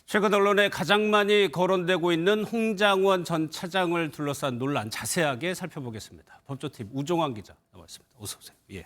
최근 언론에 가장 많이 거론되고 있는 홍장원 전 차장을 둘러싼 논란 자세하게 살펴보겠습니다. 법조팀 우종환 기자 나와있습니다. 어서 오세요. 예.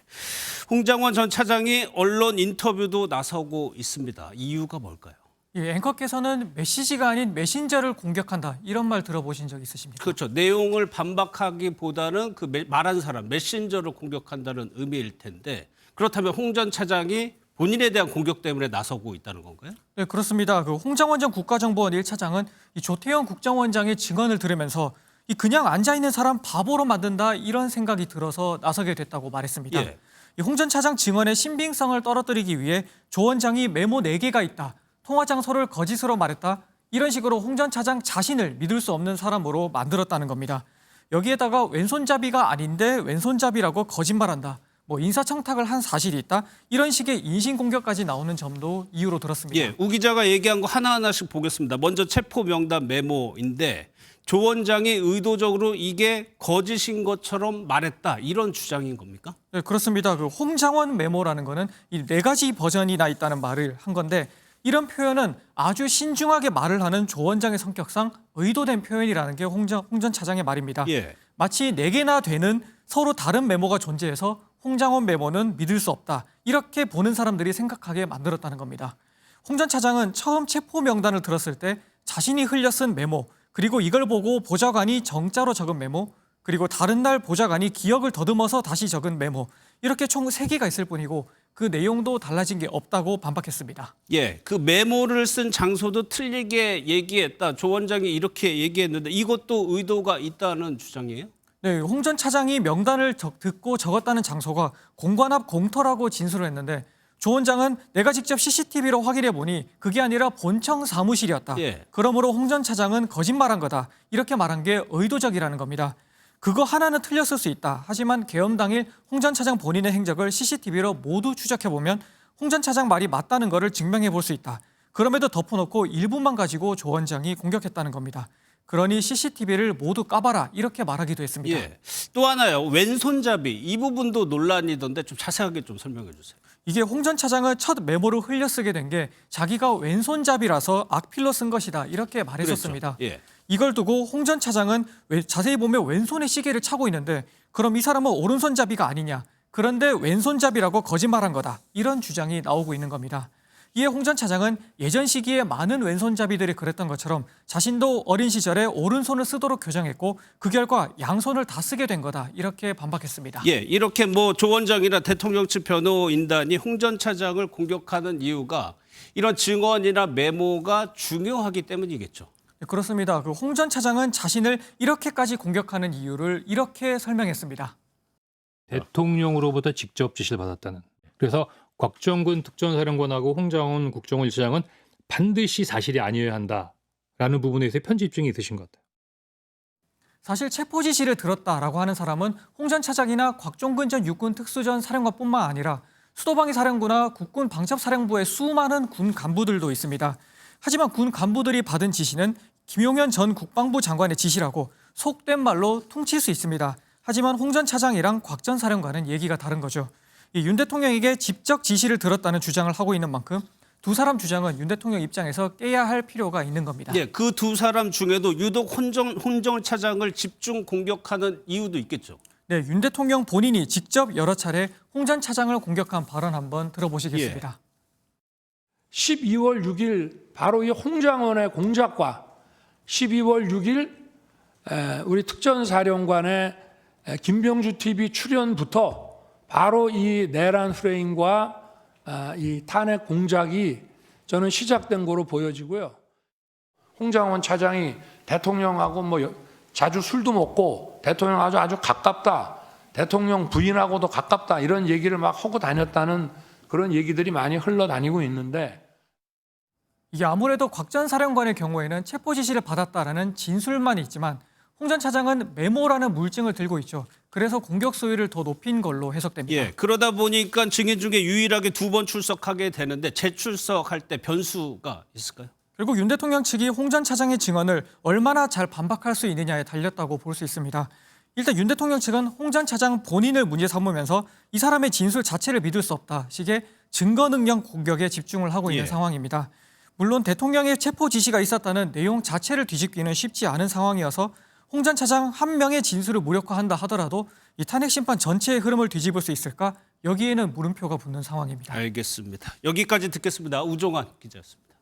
홍장원 전 차장이 언론 인터뷰도 나서고 있습니다. 이유가 뭘까요? 예, 앵커께서는 메시지가 아닌 메신저를 공격한다 이런 말 들어보신 적 있으십니까? 그렇죠. 내용을 반박하기보다는 그 말한 사람, 메신저를 공격한다는 의미일 텐데 그렇다면 홍 전 차장이 본인에 대한 공격 때문에 나서고 있다는 건가요? 네, 그렇습니다. 홍장원 전 국가정보원 1차장은 이 조태현 국정원장의 증언을 들으면서 그냥 앉아있는 사람 바보로 만든다 이런 생각이 들어서 나서게 됐다고 말했습니다. 예. 홍 전 차장 증언의 신빙성을 떨어뜨리기 위해 조 원장이 메모 4개가 있다. 통화 장소를 거짓으로 말했다. 이런 식으로 홍 전 차장 자신을 믿을 수 없는 사람으로 만들었다는 겁니다. 여기에다가 왼손잡이가 아닌데 왼손잡이라고 거짓말한다. 인사청탁을 한 사실이 있다. 이런 식의 인신공격까지 나오는 점도 이유로 들었습니다. 예, 우 기자가 얘기한 거 하나하나씩 보겠습니다. 먼저 체포 명단 메모인데 조 원장이 의도적으로 이게 거짓인 것처럼 말했다. 이런 주장인 겁니까? 네, 그렇습니다. 홍장원 메모라는 거는 이 4가지 버전이 나 있다는 말을 한 건데 이런 표현은 아주 신중하게 말을 하는 조 원장의 성격상 의도된 표현이라는 게 홍 전 차장의 말입니다. 예. 마치 4개나 되는 서로 다른 메모가 존재해서 홍장원 메모는 믿을 수 없다. 이렇게 보는 사람들이 생각하게 만들었다는 겁니다. 홍 전 차장은 처음 체포 명단을 들었을 때 자신이 흘려 쓴 메모, 그리고 이걸 보고 보좌관이 정자로 적은 메모, 그리고 다른 날 보좌관이 기억을 더듬어서 다시 적은 메모, 이렇게 총 3개가 있을 뿐이고 그 내용도 달라진 게 없다고 반박했습니다. 예, 그 메모를 쓴 장소도 틀리게 얘기했다. 조 원장이 이렇게 얘기했는데 이것도 의도가 있다는 주장이에요? 네, 홍 전 차장이 명단을 듣고 적었다는 장소가 공관 앞 공터라고 진술을 했는데 조 원장은 내가 직접 CCTV로 확인해 보니 그게 아니라 본청 사무실이었다. 예. 그러므로 홍 전 차장은 거짓말한 거다. 이렇게 말한 게 의도적이라는 겁니다. 그거 하나는 틀렸을 수 있다. 하지만 계엄 당일 홍 전 차장 본인의 행적을 CCTV로 모두 추적해 보면 홍 전 차장 말이 맞다는 것을 증명해 볼 수 있다. 그럼에도 덮어놓고 일부만 가지고 조 원장이 공격했다는 겁니다. 그러니 CCTV를 모두 까봐라 이렇게 말하기도 했습니다. 예. 또 하나요. 왼손잡이 이 부분도 논란이던데 좀 자세하게 좀 설명해 주세요. 이게 홍 전 차장은 첫 메모를 흘려 쓰게 된 게 자기가 왼손잡이라서 악필로 쓴 것이다 이렇게 말했었습니다. 그렇죠. 예. 이걸 두고 홍 전 차장은 자세히 보면 왼손에 시계를 차고 있는데 그럼 이 사람은 오른손잡이가 아니냐. 그런데 왼손잡이라고 거짓말한 거다. 이런 주장이 나오고 있는 겁니다. 이에 홍 전 차장은 예전 시기에 많은 왼손잡이들이 그랬던 것처럼 자신도 어린 시절에 오른손을 쓰도록 교정했고 그 결과 양손을 다 쓰게 된 거다. 이렇게 반박했습니다. 예, 이렇게 조 원장이나 대통령 측 변호인단이 홍 전 차장을 공격하는 이유가 이런 증언이나 메모가 중요하기 때문이겠죠. 네, 그렇습니다. 홍 전 차장은 자신을 이렇게까지 공격하는 이유를 이렇게 설명했습니다. 대통령으로부터 직접 지시를 받았다는. 그래서 곽정근 특전사령관하고 홍장원 국정원 1차장은 반드시 사실이 아니어야 한다라는 부분에서 편집증이 있으신 것 같아요. 사실 체포 지시를 들었다라고 하는 사람은 홍 전 차장이나 곽종근 전 육군 특수전 사령관뿐만 아니라 수도방위 사령부나 국군 방첩사령부의 수많은 군 간부들도 있습니다. 하지만 군 간부들이 받은 지시는 김용현 전 국방부 장관의 지시라고 속된 말로 퉁칠 수 있습니다. 하지만 홍 전 차장이랑 곽 전 사령관은 얘기가 다른 거죠. 윤 대통령에게 직접 지시를 들었다는 주장을 하고 있는 만큼 두 사람 주장은 윤 대통령 입장에서 깨야 할 필요가 있는 겁니다. 예, 그 두 사람 중에도 유독 홍 전 차장을 집중 공격하는 이유도 있겠죠. 네, 윤 대통령 본인이 직접 여러 차례 홍 전 차장을 공격한 발언 한번 들어보시겠습니다. 12월 6일 바로 이 홍장원의 공작과 12월 6일 우리 특전사령관의 김병주 TV 출연부터 바로 이 내란 프레임과 이 탄핵 공작이 저는 시작된 거로 보여지고요. 홍장원 차장이 대통령하고 자주 술도 먹고 대통령하고 아주 가깝다. 대통령 부인하고도 가깝다. 이런 얘기를 막 하고 다녔다는 그런 얘기들이 많이 흘러다니고 있는데 이게 아무래도 곽 전 사령관의 경우에는 체포 지시를 받았다라는 진술만 있지만 홍 전 차장은 메모라는 물증을 들고 있죠. 그래서 공격 수위를 더 높인 걸로 해석됩니다. 예, 그러다 보니까 증인 중에 유일하게 2번 출석하게 되는데 재출석할 때 변수가 있을까요? 결국 윤 대통령 측이 홍 전 차장의 증언을 얼마나 잘 반박할 수 있느냐에 달렸다고 볼 수 있습니다. 일단 윤 대통령 측은 홍 전 차장 본인을 문제 삼으면서 이 사람의 진술 자체를 믿을 수 없다 식의 증거 능력 공격에 집중을 하고 있는 상황입니다. 물론 대통령의 체포 지시가 있었다는 내용 자체를 뒤집기는 쉽지 않은 상황이어서 홍 전 차장 한 명의 진술을 무력화한다 하더라도 이 탄핵 심판 전체의 흐름을 뒤집을 수 있을까? 여기에는 물음표가 붙는 상황입니다. 알겠습니다. 여기까지 듣겠습니다. 우종환 기자였습니다.